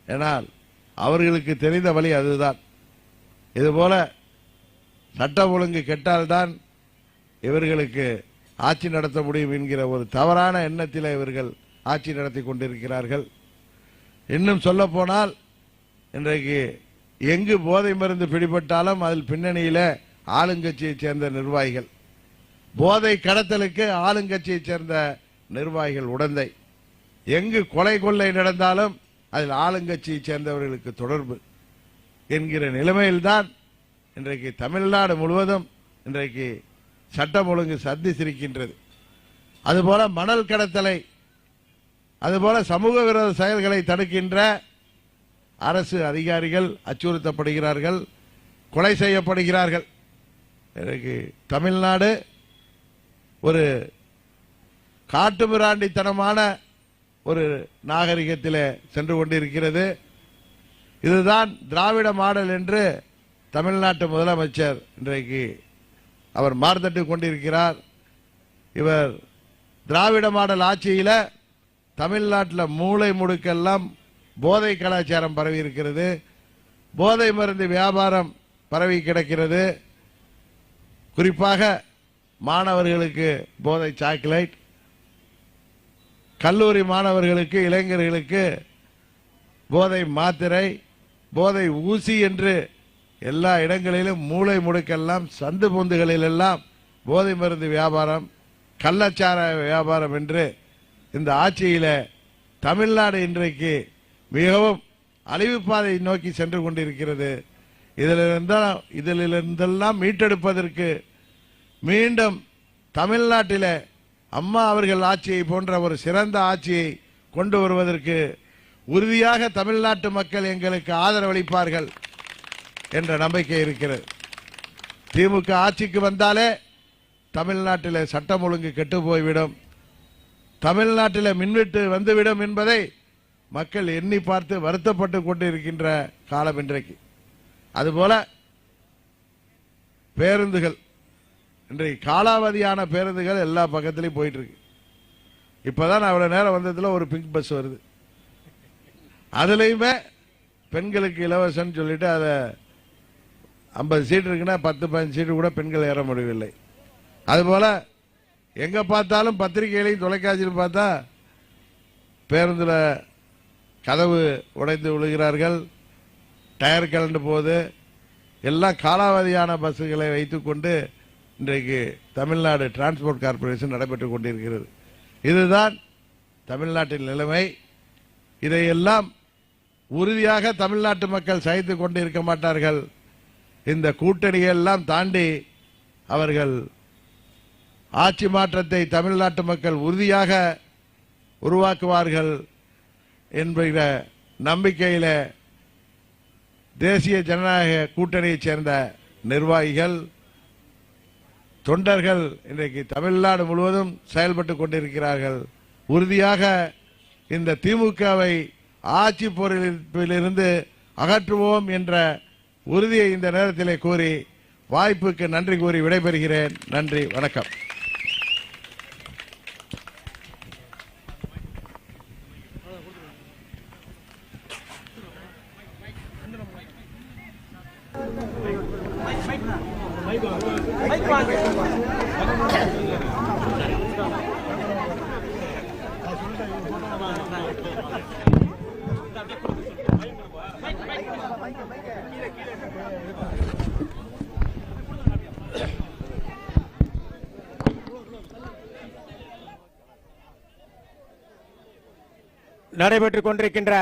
[SPEAKER 3] ஏனால் அவர்களுக்கு தெரிந்த வழி அதுதான். இதுபோல சட்டம் ஒழுங்கு கெட்டால்தான் இவர்களுக்கு ஆட்சி நடத்த முடியும் என்கிற ஒரு தவறான எண்ணத்தில் இவர்கள் ஆட்சி நடத்தி கொண்டிருக்கிறார்கள். இன்னும் சொல்ல போனால் இன்றைக்கு எங்கு போதை மருந்து பிடிபட்டாலும் அதில் பின்னணியில ஆளுங்கட்சியைச் சேர்ந்த நிர்வாகிகள், போதை கடத்தலுக்கு ஆளுங்கட்சியைச் சேர்ந்த நிர்வாகிகள் உடந்தை. எங்கு கொலை கொள்ளை நடந்தாலும் அதில் ஆளுங்கட்சியைச் சேர்ந்தவர்களுக்கு தொடர்பு என்கிற நிலைமையில்தான் இன்றைக்கு தமிழ்நாடு முழுவதும் இன்றைக்கு சட்டம் ஒழுங்கு சந்தி சிரிக்கின்றது. அதுபோல மணல் கடத்தலை, அதுபோல சமூக விரோத செயல்களை தடுக்கின்ற அரசு அதிகாரிகள் அச்சுறுத்தப்படுகிறார்கள், கொலை செய்யப்படுகிறார்கள். இன்றைக்கு தமிழ்நாடு ஒரு காட்டுமிராண்டித்தனமான ஒரு நாகரிகத்தில் சென்று கொண்டிருக்கிறது. இதுதான் திராவிட மாடல் என்று தமிழ்நாட்டு முதலமைச்சர் இன்றைக்கு அவர் மார்த்தட்டு கொண்டிருக்கிறார். இவர் திராவிட மாடல் ஆட்சியில் தமிழ்நாட்டில் மூளை முடுக்கெல்லாம் போதை கலாச்சாரம் பரவி இருக்கிறது. போதை மருந்து வியாபாரம் பரவி கிடக்கிறது. குறிப்பாக மாணவர்களுக்கு போதை சாக்லேட், கல்லூரி மாணவர்களுக்கு இளைஞர்களுக்கு போதை மாத்திரை, போதை ஊசி என்று எல்லா இடங்களிலும் மூளை முடுக்கெல்லாம் சந்து பொந்துகளிலெல்லாம் போதை மருந்து வியாபாரம், கள்ளச்சார வியாபாரம் என்று இந்த ஆட்சியில தமிழ்நாடு இன்றைக்கு மிகவும் அழிவுப்பாதை நோக்கி சென்று கொண்டிருக்கிறது. இதிலிருந்தெல்லாம் மீட்டெடுப்பதற்கு மீண்டும் தமிழ்நாட்டில் அம்மா அவர்கள் ஆட்சியை போன்ற ஒரு சிறந்த ஆட்சியை கொண்டு வருவதற்கு உறுதியாக தமிழ்நாட்டு மக்கள் எங்களுக்கு ஆதரவளிப்பார்கள் என்ற நம்பிக்கை இருக்கிறது. திமுக ஆட்சிக்கு வந்தாலே தமிழ்நாட்டில் சட்டம் ஒழுங்கு கெட்டு போய்விடும், தமிழ்நாட்டில் மின்வெட்டு வந்துவிடும் என்பதை மக்கள் எண்ணி பார்த்து வருத்தப்பட்டு கொண்டிருக்கின்ற காலம் இன்றைக்கு. அதுபோல பேருந்துகள் இன்றைக்கு காலாவதியான பேருந்துகள் எல்லா பக்கத்திலையும் போயிட்டு இருக்கு. இப்பதான் அவ்வளவு நேரம் வந்ததுல ஒரு பிங்க் பஸ் வருது, அதுலயுமே பெண்களுக்கு இலவசம் சொல்லிட்டு அதை 50 சீட் இருக்குன்னா 10-15 சீட்டு கூட பெண்கள் ஏற முடியவில்லை. அதுபோல எங்க பார்த்தாலும் பத்திரிகைகளையும் தொலைக்காட்சியில் பார்த்தா பேருந்துல கதவு உடைந்து விழுகிறார்கள், டயர் கலண்டு போகுது. எல்லாம் காலாவதியான பஸ்ஸுகளை வைத்துக்கொண்டு இன்றைக்கு தமிழ்நாடு டிரான்ஸ்போர்ட் கார்பரேஷன் நடைபெற்றுக் கொண்டிருக்கிறது. இதுதான் தமிழ்நாட்டின் நிலைமை. இதையெல்லாம் உறுதியாக தமிழ்நாட்டு மக்கள் சகித்துக் கொண்டு இருக்க மாட்டார்கள். இந்த கூட்டணியெல்லாம் தாண்டி அவர்கள் ஆட்சி மாற்றத்தை தமிழ்நாட்டு மக்கள் உறுதியாக உருவாக்குவார்கள் என்கிற நம்பிக்கையில தேசிய ஜனநாயக கூட்டணியைச் சேர்ந்த நிர்வாகிகள், தொண்டர்கள் இன்றைக்கு தமிழ்நாடு முழுவதும் செயல்பட்டு கொண்டிருக்கிறார்கள். உறுதியாக இந்த திமுகவை ஆட்சி பொறுப்பிலிருந்து அகற்றுவோம் என்ற உறுதியை இந்த நேரத்திலே கூறி வாய்ப்புக்கு நன்றி கூறி விடைபெறுகிறேன். நன்றி, வணக்கம்.
[SPEAKER 2] நடைபெற்றுக் கொண்டிருக்கின்ற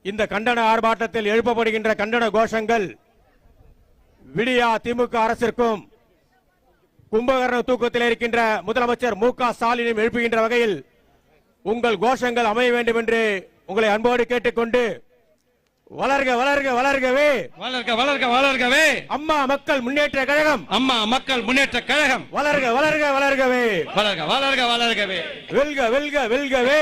[SPEAKER 2] இந்த கண்டன ஆர்ப்பாட்டத்தில் எழுப்பப்படுகின்ற கண்டன கோஷங்கள் விடியா திமுக அரசிற்கும் கும்பகர்ண தூக்கத்தில் இருக்கின்ற முதலமைச்சர் மு.க. ஸ்டாலினும் எழுப்புகின்ற வகையில் உங்கள் கோஷங்கள் அமைய வேண்டும் என்று உங்களை அன்போடு கேட்டுக்கொண்டு, வளர்க வளர்க வளர்கவே,
[SPEAKER 1] வளர்க வளர்க வளர்கவே,
[SPEAKER 2] அம்மா மக்கள் முன்னேற்ற கழகம்,
[SPEAKER 1] அம்மா மக்கள் முன்னேற்ற கழகம்,
[SPEAKER 2] வளர்க வளர்க வளர்கவே,
[SPEAKER 1] வளர்க வளர்க வளர்கவே,
[SPEAKER 2] வெல்க வெல்க வெல்கவே,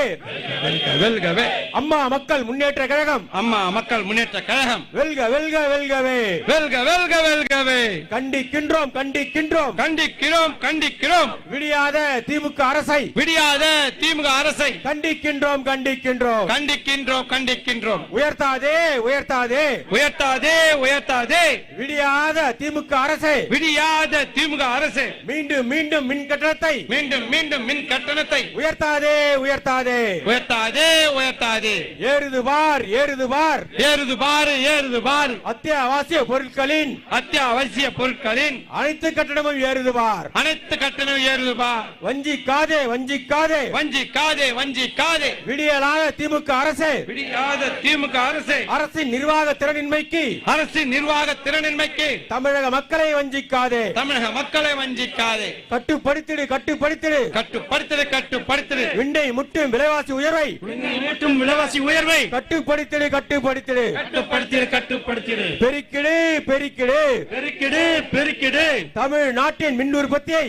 [SPEAKER 1] வெல்க வெல்கவே,
[SPEAKER 2] அம்மா மக்கள் முன்னேற்ற கழகம்,
[SPEAKER 1] அம்மா மக்கள் முன்னேற்ற கழகம்,
[SPEAKER 2] வெல்க வெல்க வெல்கவே,
[SPEAKER 1] வெல்க வெல்க வெல்கவே.
[SPEAKER 2] கண்டிக்கின்றோம் கண்டிக்கின்றோம்
[SPEAKER 1] கண்டிக்கிறோம் கண்டிக்கிறோம்,
[SPEAKER 2] விடியாத திமுக அரசை,
[SPEAKER 1] விடியாத திமுக அரசை
[SPEAKER 2] கண்டிக்கின்றோம் கண்டிக்கின்றோம்,
[SPEAKER 1] கண்டிக்கின்றோம் கண்டிக்கின்றோம்.
[SPEAKER 2] உயர்த்தாதே உயர்த்தாதே
[SPEAKER 1] உயர்த்தாதே உயர்த்தாதே,
[SPEAKER 2] விடியாத திமுக அரசை,
[SPEAKER 1] விடியாத திமுக அரசு
[SPEAKER 2] மீண்டும் மீண்டும் மின் கட்டணத்தை,
[SPEAKER 1] மீண்டும் மீண்டும் மின் கட்டணத்தை
[SPEAKER 2] உயர்த்தாதே உயர்த்தாதே,
[SPEAKER 1] உயர்த்தாதே உயர்த்தாதே.
[SPEAKER 2] ஏறுது பார் ஏறுது பார்,
[SPEAKER 1] ஏறுது பாரு ஏறுது பாரு,
[SPEAKER 2] அத்தியாவசிய பொருட்களின்
[SPEAKER 1] அத்தியாவசிய பொருட்களின்
[SPEAKER 2] அனைத்து கட்டணமும் ஏறுது பார்,
[SPEAKER 1] அனைத்து கட்டணம் ஏறுது பார்.
[SPEAKER 2] வஞ்சிக்காதே வஞ்சிக்காதே,
[SPEAKER 1] வஞ்சிக்காதே வஞ்சிக்காதே,
[SPEAKER 2] விடியலாத திமுக அரசு,
[SPEAKER 1] விடியாத திமுக அரசு,
[SPEAKER 2] அரசின் நிர்வாக திறனின்மைக்கு,
[SPEAKER 1] அரசின் நிர்வாக திறனின்மைக்கு
[SPEAKER 2] தமிழக மக்களை வஞ்சிக்காதே,
[SPEAKER 1] தமிழக மக்களை வஞ்சிக்காதே.
[SPEAKER 2] கட்டுப்படுத்திடு கட்டுப்படுத்திடு,
[SPEAKER 1] கட்டுப்படுத்திடு கட்டுப்படுத்திடு,
[SPEAKER 2] விண்டை முட்டும் விலைவாசி உயர்வை,
[SPEAKER 1] மூட்டும் விலைவாசி உயர்வை
[SPEAKER 2] கட்டுப்படுத்திடு கட்டுப்படுத்திடு,
[SPEAKER 1] கட்டுப்படுத்திடு கட்டுப்படுத்திடு,
[SPEAKER 2] பெருக்கிடு பெருக்கிடு,
[SPEAKER 1] பெருக்கிடு பெருக்கிடு,
[SPEAKER 2] தமிழ்நாட்டின் மின் உற்பத்தியை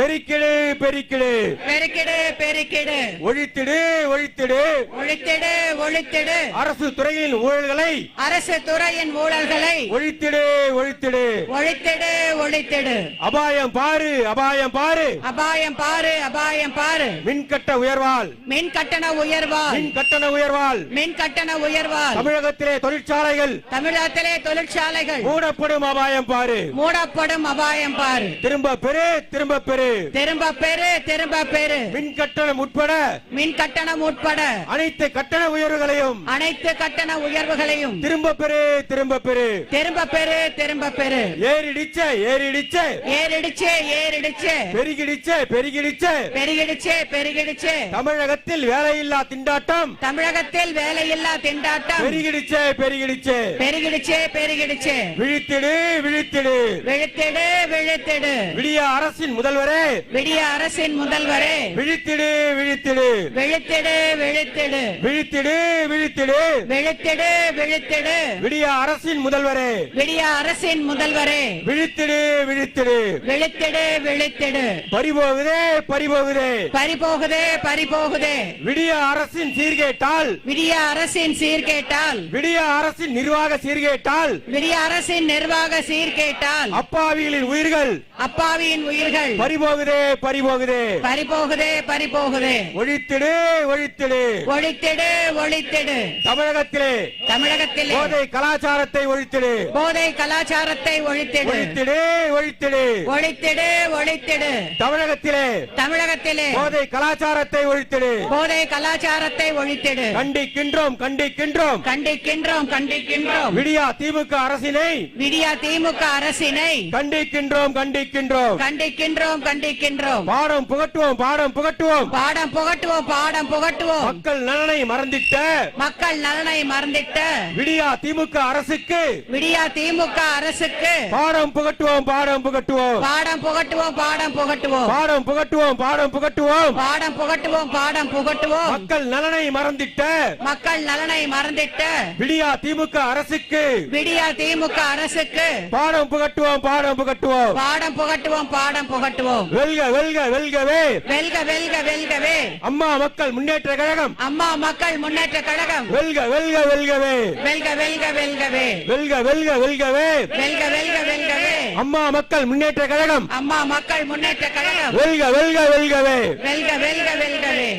[SPEAKER 2] பெருக்கிடு பெருக்கிடு,
[SPEAKER 4] பெருக்கிடு பெருக்கிடு,
[SPEAKER 2] ஒழித்திடு ஒழித்திடு,
[SPEAKER 4] ஒழித்திடு ஒழித்திடு,
[SPEAKER 2] அரசு துறையின் ஊழல்களை
[SPEAKER 4] அரசு துறையின் ஊழல்களை
[SPEAKER 2] ஒழித்திடு ஒழித்திடு
[SPEAKER 4] ஒழித்திடு ஒழித்திடு.
[SPEAKER 2] அபாயம் பாரு அபாயம் பாரு
[SPEAKER 4] அபாயம் பாரு அபாயம் பாரு.
[SPEAKER 2] மின்கட்ட உயர்வால்
[SPEAKER 4] மின் கட்டண உயர்வால்
[SPEAKER 2] மின் கட்டண உயர்வால்
[SPEAKER 4] மின் கட்டண உயர்வால்
[SPEAKER 2] தமிழகத்திலே தொழிற்சாலைகள்
[SPEAKER 4] தமிழகத்திலே தொழிற்சாலைகள்
[SPEAKER 2] மூடப்படும் அபாயம் பாரு
[SPEAKER 4] மூடப்படும் அபாயம் பாரு.
[SPEAKER 2] திரும்ப பெறு திரும்ப பெறு
[SPEAKER 4] திரும்ப பெறு திரும்ப பெறு.
[SPEAKER 2] மின் கட்டணம் உட்பட
[SPEAKER 4] மின் கட்டணம் உட்பட
[SPEAKER 2] அனைத்து கட்டண உயர்வுகளையும்
[SPEAKER 4] அனைத்து கட்டண உயர்வுகளையும்
[SPEAKER 2] திரும்ப பெறு திரும்ப பெறு
[SPEAKER 4] திரும்ப பெறு திரும்ப பெறு.
[SPEAKER 2] ஏறிடிச்ச ஏறிடிச்ச
[SPEAKER 4] ஏறிடுச்சு ஏறிடுச்சு
[SPEAKER 2] பெருகிடிச்ச பெருகிடிச்ச
[SPEAKER 4] பெருகிடுச்சு பெருகிடுச்சு.
[SPEAKER 2] தமிழகத்தில் வேலையில்லா திண்டாட்டம்
[SPEAKER 4] தமிழகத்தில் வேலையில்லா திண்டாட்டம்
[SPEAKER 2] பெருகிடிச்ச பெருகிடிச்ச
[SPEAKER 4] பெருகிடுச்சு பெருகிடுச்சு.
[SPEAKER 2] விழித்திடு விழித்திடு
[SPEAKER 4] விழித்திடு விழித்திடு.
[SPEAKER 2] விடிய அரசின் முதல்வரே
[SPEAKER 4] விடிய அரசின் முதல்வரே
[SPEAKER 2] விழித்திடு விழித்திடு
[SPEAKER 4] விழித்திடு விழித்திடு
[SPEAKER 2] விழித்திடு விழித்திடு
[SPEAKER 4] விழித்திடு விழித்திடு.
[SPEAKER 2] விடிய அரசின் முதல்வரே
[SPEAKER 4] விடிய அரசின் முதல்வரே
[SPEAKER 2] விழித்திடு விழித்திடு
[SPEAKER 4] விழித்திடு விழித்திடு.
[SPEAKER 2] பறிபோகுதே பறிபோகுதே
[SPEAKER 4] பறிபோகுதே பறிபோகுதே.
[SPEAKER 2] விடிய அரசின் சீர்கேட்டால்
[SPEAKER 4] விடிய அரசின் சீர்கேட்டால்
[SPEAKER 2] விடிய அரசின் நிர்வாக சீர்கேட்டால்
[SPEAKER 4] விடிய அரசின் நிர்வாக சீர்கேட்டால்
[SPEAKER 2] அப்பாவிகளின் உயிர்கள்
[SPEAKER 4] அப்பாவியின் உயிர்கள்
[SPEAKER 2] பறிபோகுதே பறிபோகுதே
[SPEAKER 4] பறிபோகுதே பறிபோகுதே.
[SPEAKER 2] ஒழித்திடு ஒழித்திடு
[SPEAKER 4] ஒழித்திடு ஒழித்திடு.
[SPEAKER 2] தமிழகத்திலே
[SPEAKER 4] தமிழகத்திலே
[SPEAKER 2] போதை கலாச்சாரத்தை ஒழித்திடு
[SPEAKER 4] போதை கலாச்சாரத்தை ஒழித்திடு
[SPEAKER 2] ஒழித்திடு ஒழித்திடு
[SPEAKER 4] ஒழித்திடு ஒழித்திடு.
[SPEAKER 2] தமிழகத்திலே
[SPEAKER 4] தமிழகத்திலே
[SPEAKER 2] போதை கலாச்சாரத்தை ஒழித்திடு
[SPEAKER 4] போதை கலாச்சாரத்தை ஒழித்திடு.
[SPEAKER 2] கண்டிக்கின்றோம் கண்டிக்கின்றோம்
[SPEAKER 4] கண்டிக்கின்றோம் கண்டிக்கின்றோம்.
[SPEAKER 2] விடியா திமுக அரசினை
[SPEAKER 4] விடியா திமுக அரசினை
[SPEAKER 2] கண்டிக்கின்றோம் கண்டிக்கின்றோம்
[SPEAKER 4] கண்டிக்கின்றோம் கண்டிக்கின்றோம்.
[SPEAKER 2] பாடம் புகட்டுவோம் பாடம் புகட்டுவோம்
[SPEAKER 4] பாடம் புகட்டுவோம் பாடம் புகட்டுவோம்.
[SPEAKER 2] மக்கள் நலனை மறந்திட்ட
[SPEAKER 4] மக்கள் நலனை மறந்திட்ட
[SPEAKER 2] விடியா திமுக அரசுக்கு
[SPEAKER 4] விடியா திமுக அரசுக்கு
[SPEAKER 2] பாடம் புகட்டுவோம் பாடம் புகட்டுவோம்
[SPEAKER 4] பாடம் புகட்டுவோம் பாடம் புகட்டுவோம்.
[SPEAKER 2] பாடம் புகட்டுவோம் பாடம் புகட்டுவோம்
[SPEAKER 4] பாடம் புகட்டுவோம் பாடம் புகட்டுவோம்.
[SPEAKER 2] மக்கள் நலனை மறந்திட்ட
[SPEAKER 4] மக்கள் நலனை மறந்திட்ட
[SPEAKER 2] விடியா திமுக அரசுக்கு
[SPEAKER 4] விடியா திமுக அரசுக்கு
[SPEAKER 2] பாடம் புகட்டுவோம் பாடம் புகட்டுவோம்
[SPEAKER 4] பாடம் புகட்டுவோம் பாடம் புகட்டுவோம்.
[SPEAKER 2] வெல்க வெல்க வெல்கவே
[SPEAKER 4] வெல்க வெல்க வெல்கவே.
[SPEAKER 2] அம்மா மக்கள் முன்னேற்ற கழகம்
[SPEAKER 4] அம்மா மக்கள் முன்னேற்ற கழகம்
[SPEAKER 2] வெல்க வெல்க வெல்கவே
[SPEAKER 4] வெல்க வெல்க வெல்கவே.
[SPEAKER 2] வெல்க வெல்க வெல்கவே
[SPEAKER 4] வெல்க வெல்க வெல்கவே.
[SPEAKER 2] அம்மா மக்கள் முன்னேற்ற கழகம்
[SPEAKER 4] அம்மா மக்கள் முன்னேற்ற கழகம்
[SPEAKER 2] வெல்க வெல்க வெல்கவே
[SPEAKER 4] வெல்க வெல்க வெல்கவே.